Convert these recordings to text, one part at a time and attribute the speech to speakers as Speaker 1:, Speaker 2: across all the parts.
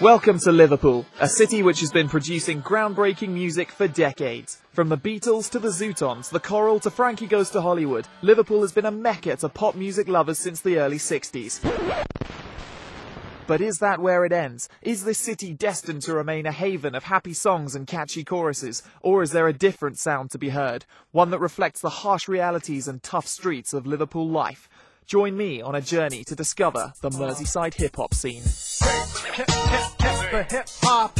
Speaker 1: Welcome to Liverpool, a city which has been producing groundbreaking music for decades. From the Beatles to the Zootons, the Coral to Frankie Goes to Hollywood, Liverpool has been a mecca to pop music lovers since the early 60s. But is that where it ends? Is this city destined to remain a haven of happy songs and catchy choruses? Or is there a different sound to be heard? One that reflects the harsh realities and tough streets of Liverpool life? Join me on a journey to discover the Merseyside hip-hop scene.
Speaker 2: Hip, hip-hop.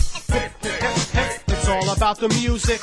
Speaker 2: It's all about the music.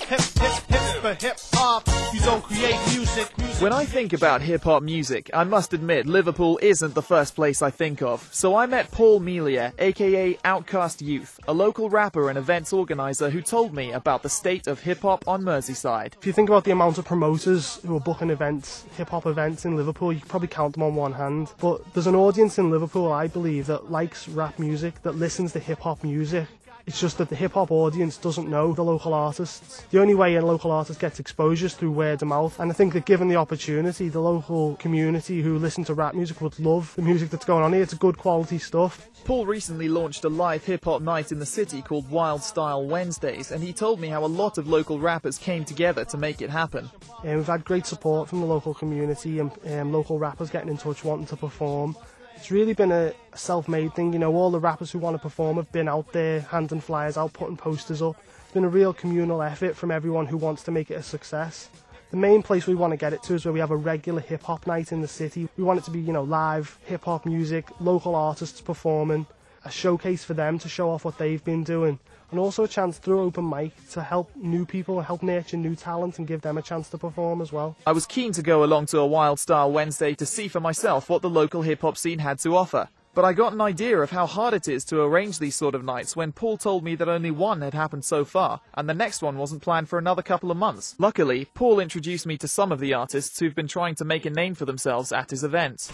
Speaker 2: Hip-hop. You don't create music.
Speaker 1: When I think about hip-hop music, I must admit Liverpool isn't the first place I think of. So I met Paul Melia, aka Outcast Youth, a local rapper and events organiser who told me about the state of hip-hop on Merseyside.
Speaker 3: If you think about the amount of promoters who are booking events, hip-hop events in Liverpool, you can probably count them on one hand. But there's an audience in Liverpool, I believe, that likes rap music, that listens to hip-hop music. It's just that the hip-hop audience doesn't know the local artists. The only way a local artist gets exposure is through word of mouth. And I think that given the opportunity, the local community who listen to rap music would love the music that's going on here. It's good quality stuff.
Speaker 1: Paul recently launched a live hip-hop night in the city called Wild Style Wednesdays, and he told me how a lot of local rappers came together to make it happen.
Speaker 3: We've had great support from the local community and local rappers getting in touch wanting to perform. It's really been a self-made thing, you know, all the rappers who want to perform have been out there handing flyers out, putting posters up. It's been a real communal effort from everyone who wants to make it a success. The main place we want to get it to is where we have a regular hip-hop night in the city. We want it to be, you know, live hip-hop music, local artists performing, a showcase for them to show off what they've been doing, and also a chance through open mic to help new people, help nurture new talent and give them a chance to perform as well.
Speaker 1: I was keen to go along to a Wild Style Wednesday to see for myself what the local hip-hop scene had to offer. But I got an idea of how hard it is to arrange these sort of nights when Paul told me that only one had happened so far, and the next one wasn't planned for another couple of months. Luckily, Paul introduced me to some of the artists who've been trying to make a name for themselves at his events.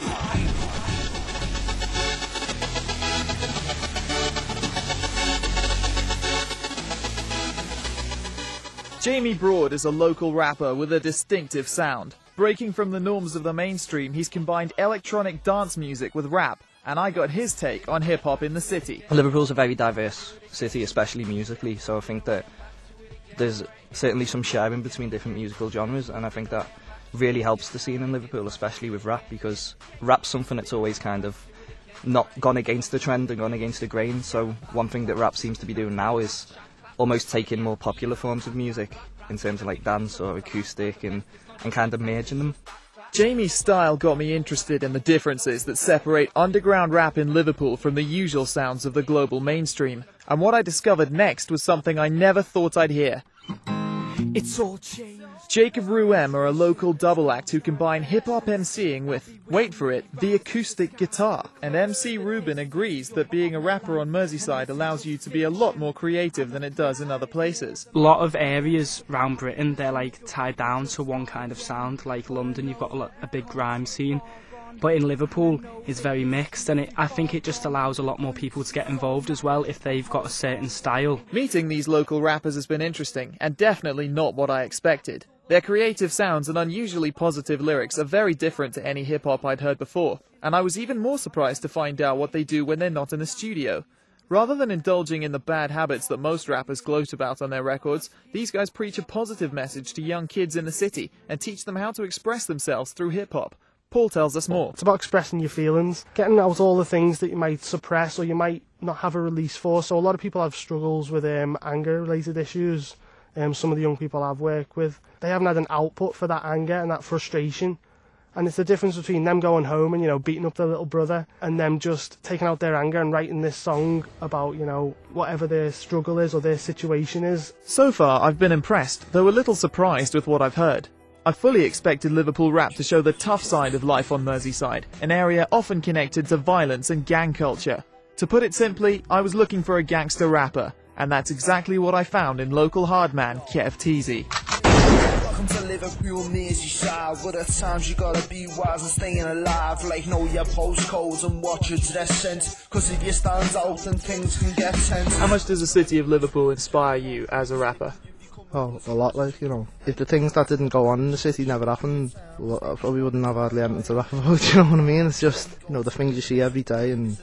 Speaker 1: Jamie Broad is a local rapper with a distinctive sound. Breaking from the norms of the mainstream, he's combined electronic dance music with rap, and I got his take on hip-hop in the city.
Speaker 4: Liverpool's a very diverse city, especially musically, so I think that there's certainly some sharing between different musical genres, and I think that really helps the scene in Liverpool, especially with rap, because rap's something that's always kind of not gone against the trend and gone against the grain. So one thing that rap seems to be doing now is almost taking more popular forms of music in terms of like dance or acoustic and kind of merging them.
Speaker 1: Jamie's style got me interested in the differences that separate underground rap in Liverpool from the usual sounds of the global mainstream. And what I discovered next was something I never thought I'd hear. It's all changed. Jake of ReuM are a local double act who combine hip-hop MCing with, wait for it, the acoustic guitar. And MC Ruben agrees that being a rapper on Merseyside allows you to be a lot more creative than it does in other places.
Speaker 5: A lot of areas around Britain, they're like tied down to one kind of sound. Like London, you've got a big grime scene. But in Liverpool, it's very mixed, and I think it just allows a lot more people to get involved as well if they've got a certain style.
Speaker 1: Meeting these local rappers has been interesting, and definitely not what I expected. Their creative sounds and unusually positive lyrics are very different to any hip-hop I'd heard before, and I was even more surprised to find out what they do when they're not in the studio. Rather than indulging in the bad habits that most rappers gloat about on their records, these guys preach a positive message to young kids in the city and teach them how to express themselves through hip-hop. Paul tells us more.
Speaker 3: It's about expressing your feelings, getting out all the things that you might suppress or you might not have a release for. So a lot of people have struggles with anger-related issues. Some of the young people I've worked with, they haven't had an output for that anger and that frustration. And it's the difference between them going home and, you know, beating up their little brother and them just taking out their anger and writing this song about, you know, whatever their struggle is or their situation is.
Speaker 1: So far, I've been impressed, though a little surprised with what I've heard. I fully expected Liverpool rap to show the tough side of life on Merseyside, an area often connected to violence and gang culture. To put it simply, I was looking for a gangster rapper, and that's exactly what I found in local hardman Kev Teezy.
Speaker 6: Welcome to Liverpool, Merseyside, where at times you gotta be wise and staying alive. Like know your postcodes and watch your dress sense, cause if you stand out then things can get tense.
Speaker 1: How much does the city of Liverpool inspire you as a rapper?
Speaker 7: Oh, a lot, like, you know. If the things that didn't go on in the city never happened, I probably wouldn't have hardly anything to rap about, you know what I mean? It's just, you know, the things you see every day and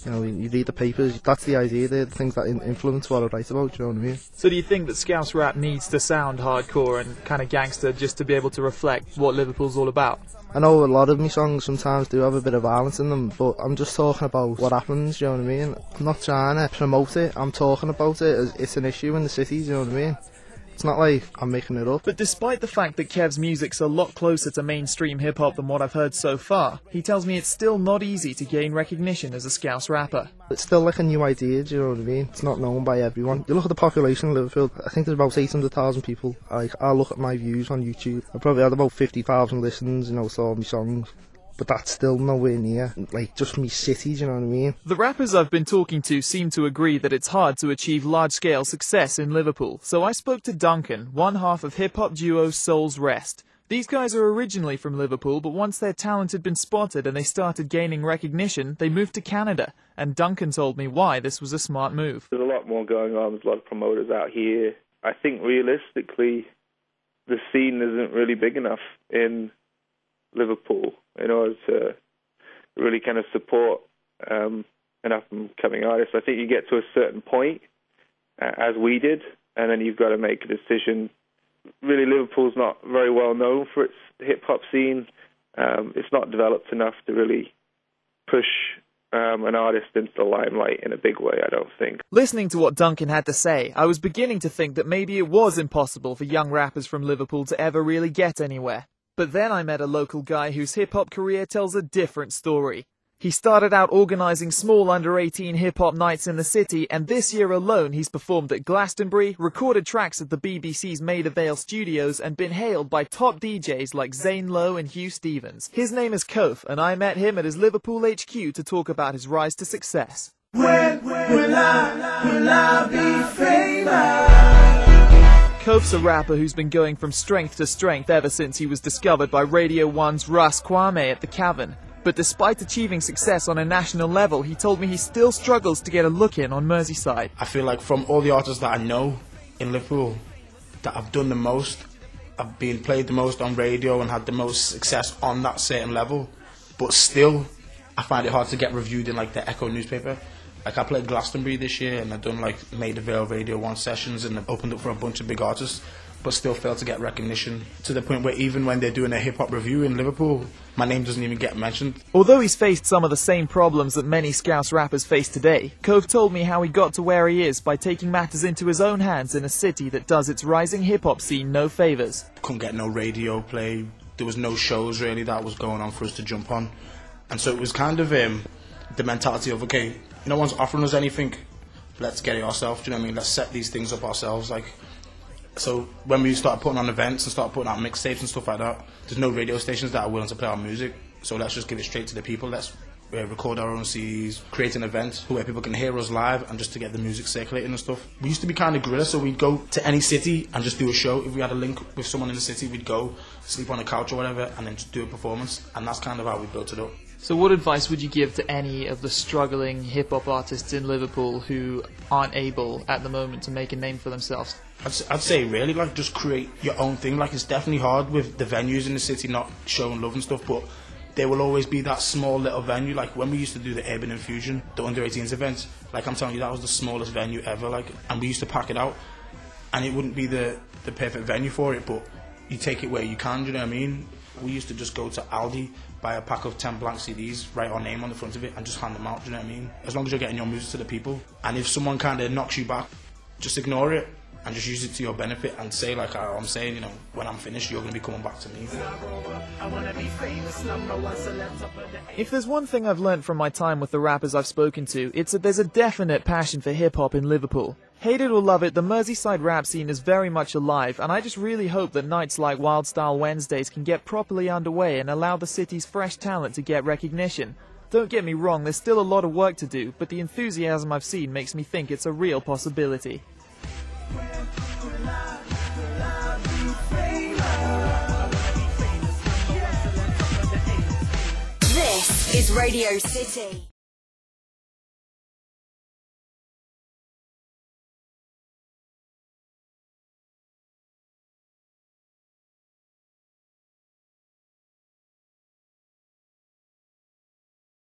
Speaker 7: You know, you read the papers, that's the idea there, the things that influence what I write about, do you know what I mean?
Speaker 1: So do you think that Scouse rap needs to sound hardcore and kind of gangster just to be able to reflect what Liverpool's all about?
Speaker 7: I know a lot of my songs sometimes do have a bit of violence in them, but I'm just talking about what happens, do you know what I mean? I'm not trying to promote it, I'm talking about it as it's an issue in the city, do you know what I mean? It's not like I'm making it up.
Speaker 1: But despite the fact that Kev's music's a lot closer to mainstream hip-hop than what I've heard so far, he tells me it's still not easy to gain recognition as a Scouse rapper.
Speaker 7: It's still like a new idea, do you know what I mean? It's not known by everyone. You look at the population of Liverpool, I think there's about 800,000 people. I look at my views on YouTube, I probably had about 50,000 listens, you know, to all my songs. But that's still nowhere near, like, just me city, do you know what I mean?
Speaker 1: The rappers I've been talking to seem to agree that it's hard to achieve large-scale success in Liverpool, so I spoke to Duncan, one half of hip-hop duo Soul's Rest. These guys are originally from Liverpool, but once their talent had been spotted and they started gaining recognition, they moved to Canada, and Duncan told me why this was a smart move.
Speaker 8: There's a lot more going on, there's a lot of promoters out here. I think realistically, the scene isn't really big enough in Liverpool in order to really kind of support an up-and-coming artist. I think you get to a certain point, as we did, and then you've got to make a decision. Really, Liverpool's not very well known for its hip-hop scene. It's not developed enough to really push an artist into the limelight in a big way, I don't think.
Speaker 1: Listening to what Duncan had to say, I was beginning to think that maybe it was impossible for young rappers from Liverpool to ever really get anywhere. But then I met a local guy whose hip-hop career tells a different story. He started out organising small under-18 hip-hop nights in the city, and this year alone he's performed at Glastonbury, recorded tracks at the BBC's Maida Vale studios, and been hailed by top DJs like Zane Lowe and Hugh Stevens. His name is Kof, and I met him at his Liverpool HQ to talk about his rise to success.
Speaker 6: When will I be famous?
Speaker 1: Kof's a rapper who's been going from strength to strength ever since he was discovered by Radio 1's Ras Kwame at the Cavern. But despite achieving success on a national level, he told me he still struggles to get a look in on Merseyside.
Speaker 9: I feel like from all the artists that I know in Liverpool, that I've done the most, I've been played the most on radio and had the most success on that certain level, but still I find it hard to get reviewed in like the Echo newspaper. Like I played Glastonbury this year and I've done like Maida Vale Radio 1 sessions and I've opened up for a bunch of big artists, but still fail to get recognition, to the point where even when they're doing a hip-hop review in Liverpool, my name doesn't even get mentioned.
Speaker 1: Although he's faced some of the same problems that many Scouse rappers face today, Kof told me how he got to where he is by taking matters into his own hands in a city that does its rising hip-hop scene no favours.
Speaker 9: Couldn't get no radio play, there was no shows really that was going on for us to jump on. And so it was kind of the mentality of, okay, no one's offering us anything, let's get it ourselves, do you know what I mean? Let's set these things up ourselves. Like, so when we start putting on events and start putting out mixtapes and stuff like that, there's no radio stations that are willing to play our music, so let's just give it straight to the people. Let's record our own CDs, create an event where people can hear us live and just to get the music circulating and stuff. We used to be kind of guerrilla, so we'd go to any city and just do a show. If we had a link with someone in the city, we'd go sleep on a couch or whatever and then just do a performance, and that's kind of how we built it up.
Speaker 1: So what advice would you give to any of the struggling hip-hop artists in Liverpool who aren't able at the moment to make a name for themselves?
Speaker 9: I'd say really, like, just create your own thing. Like, it's definitely hard with the venues in the city not showing love and stuff, but there will always be that small little venue. Like when we used to do the Urban Infusion, the under-18s events, like I'm telling you, that was the smallest venue ever, like, and we used to pack it out, and it wouldn't be the perfect venue for it, but you take it where you can, do you know what I mean? We used to just go to Aldi, buy a pack of 10 blank CDs, write our name on the front of it and just hand them out, do you know what I mean? As long as you're getting your music to the people. And if someone kind of knocks you back, just ignore it and just use it to your benefit and say, like I'm saying, you know, when I'm finished, you're going to be coming back to me.
Speaker 1: If there's one thing I've learnt from my time with the rappers I've spoken to, it's that there's a definite passion for hip-hop in Liverpool. Hate it or love it, the Merseyside rap scene is very much alive, and I just really hope that nights like Wild Style Wednesdays can get properly underway and allow the city's fresh talent to get recognition. Don't get me wrong, there's still a lot of work to do, but the enthusiasm I've seen makes me think it's a real possibility.
Speaker 10: This is Radio City.